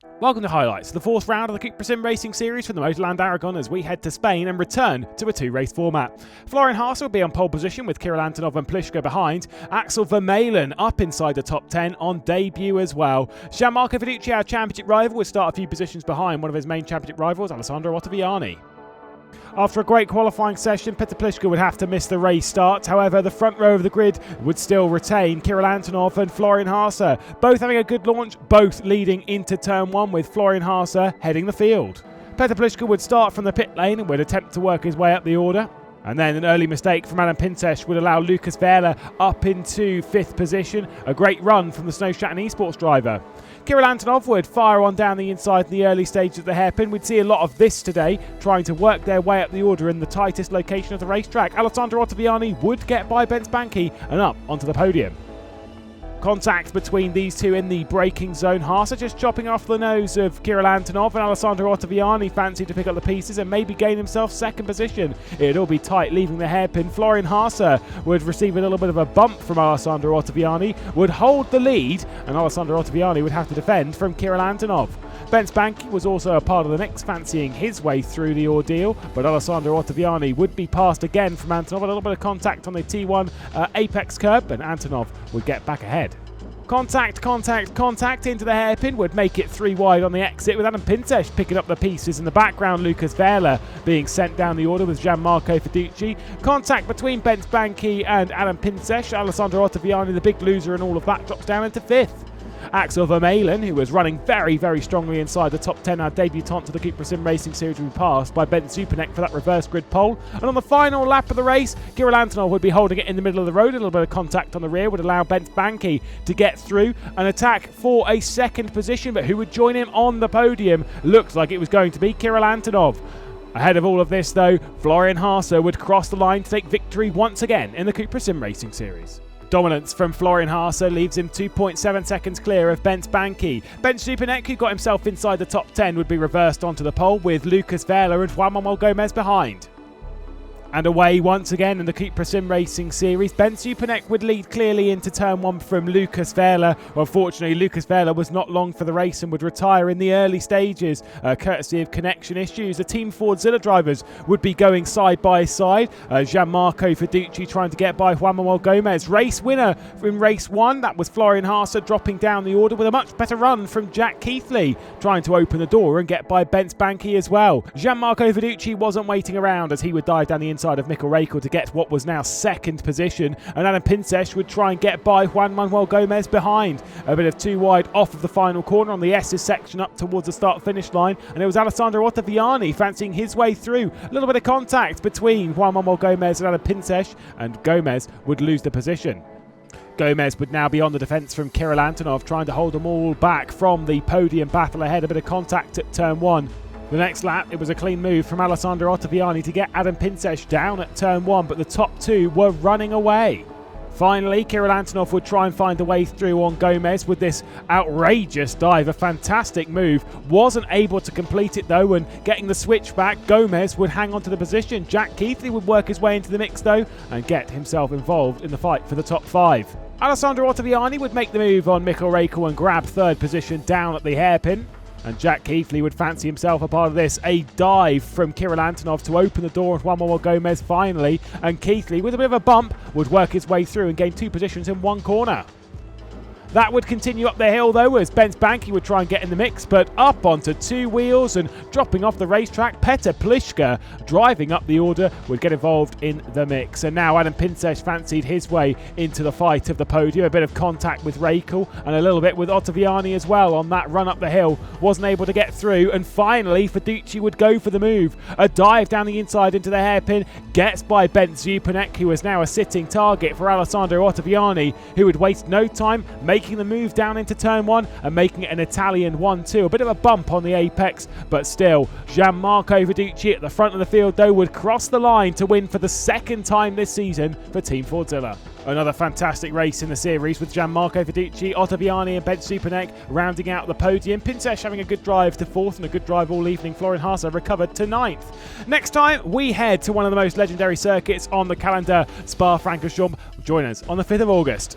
Welcome to highlights, the fourth round of the CUPRA SimRacing Series from the Motorland Aragón as we head to Spain and return to a two-race format. Florian Haase will be on pole position with Kirill Antonov and Pliszka behind. Axel Vermeulen up inside the top 10 on debut as well. Gianmarco Fiducci, our championship rival, will start a few positions behind one of his main championship rivals, Alessandro Ottaviani. After a great qualifying session, Petr Pliszka would have to miss the race start. However, the front row of the grid would still retain Kirill Antonov and Florian Haase, both having a good launch, both leading into turn one with Florian Haase heading the field. Petr Pliszka would start from the pit lane and would attempt to work his way up the order. And then an early mistake from Adam Pinces would allow Lucas Wehrle up into 5th position. A great run from the Snow Stratton Esports driver. Kirill Antonov would fire on down the inside in the early stages of the hairpin. We'd see a lot of this today, trying to work their way up the order in the tightest location of the racetrack. Alessandro Ottaviani would get by Bence Banchi and up onto the podium. Contact between these two in the braking zone. Haase just chopping off the nose of Kirill Antonov, and Alessandro Ottaviani fancied to pick up the pieces and maybe gain himself second position. It'd all be tight leaving the hairpin. Florian Haase would receive a little bit of a bump from Alessandro Ottaviani, would hold the lead, and Alessandro Ottaviani would have to defend from Kirill Antonov. Bence Banchi was also a part of the mix, fancying his way through the ordeal, but Alessandro Ottaviani would be passed again from Antonov. A little bit of contact on the T1 apex curb, and Antonov would get back ahead. Contact into the hairpin would make it 3 wide on the exit, with Adam Pinces picking up the pieces in the background. Lucas Wehrle being sent down the order with Gianmarco Fiducci. Contact between Bence Banchi and Adam Pinces. Alessandro Ottaviani, the big loser in all of that, drops down into 5th. Axel Vermeulen, who was running very, very strongly inside the top 10, our debutant to the CUPRA SimRacing Series, would be passed by Ben Zupanek for that reverse grid pole. And on the final lap of the race, Kirill Antonov would be holding it in the middle of the road. A little bit of contact on the rear would allow Bence Banchi to get through and attack for a second position. But who would join him on the podium? Looked like it was going to be Kirill Antonov. Ahead of all of this, though, Florian Haase would cross the line to take victory once again in the CUPRA SimRacing Series. Dominance from Florian Haase leaves him 2.7 seconds clear of Bence Banchi. Bence Zupanek, who got himself inside the top 10, would be reversed onto the pole with Lucas Wehrle and Juan Manuel Gomez behind. And away once again in the CUPRA SimRacing Series. Bence Zupanek would lead clearly into turn 1 from Lucas Wehrle. Well, fortunately, Lucas Wehrle was not long for the race and would retire in the early stages, courtesy of connection issues. The Team Fordzilla drivers would be going side by side. Gianmarco Fiducci trying to get by Juan Manuel Gomez. Race winner in race 1, that was Florian Haase, dropping down the order with a much better run from Jack Keithley, trying to open the door and get by Bence Banchi as well. Gianmarco Fiducci wasn't waiting around as he would dive down the inside of Mikkel Raikkonen to get what was now second position, and Adam Pinces would try and get by Juan Manuel Gomez behind. A bit of 2 wide off of the final corner on the S's section up towards the start-finish line, and it was Alessandro Ottaviani fancying his way through. A little bit of contact between Juan Manuel Gomez and Adam Pinces, and Gomez would lose the position. Gomez would now be on the defence from Kirill Antonov, trying to hold them all back from the podium battle ahead. A bit of contact at turn 1. The next lap, it was a clean move from Alessandro Ottaviani to get Adam Pinces down at turn 1, but the top 2 were running away. Finally, Kirill Antonov would try and find a way through on Gomez with this outrageous dive. A fantastic move. Wasn't able to complete it though, and getting the switch back, Gomez would hang on to the position. Jack Keithley would work his way into the mix though and get himself involved in the fight for the top 5. Alessandro Ottaviani would make the move on Mikkel Raikkonen and grab 3rd position down at the hairpin. And Jack Keithley would fancy himself a part of this. A dive from Kirill Antonov to open the door of Juan Manuel Gomez finally. And Keithley, with a bit of a bump, would work his way through and gain 2 positions in 1 corner. That would continue up the hill though, as Bence Banchi would try and get in the mix, but up onto 2 wheels and dropping off the racetrack. Petr Pliszka, driving up the order, would get involved in the mix. And now Adam Pinces fancied his way into the fight of the podium. A bit of contact with Raikkonen and a little bit with Ottaviani as well on that run up the hill. Wasn't able to get through, and finally Fiducci would go for the move. A dive down the inside into the hairpin, gets by Bence Zupanek, who is now a sitting target for Alessandro Ottaviani, who would waste no time making the move down into turn 1 and making it an Italian 1-2. A bit of a bump on the apex, but still, Gianmarco Fiducci at the front of the field though would cross the line to win for the 2nd time this season for Team Fordzilla. Another fantastic race in the series with Gianmarco Fiducci, Ottaviani and Bence Zupanek rounding out the podium. Pinces having a good drive to 4th and a good drive all evening. Florian Haase recovered to 9th. Next time we head to one of the most legendary circuits on the calendar, Spa-Francorchamps. Join us on the 5th of August.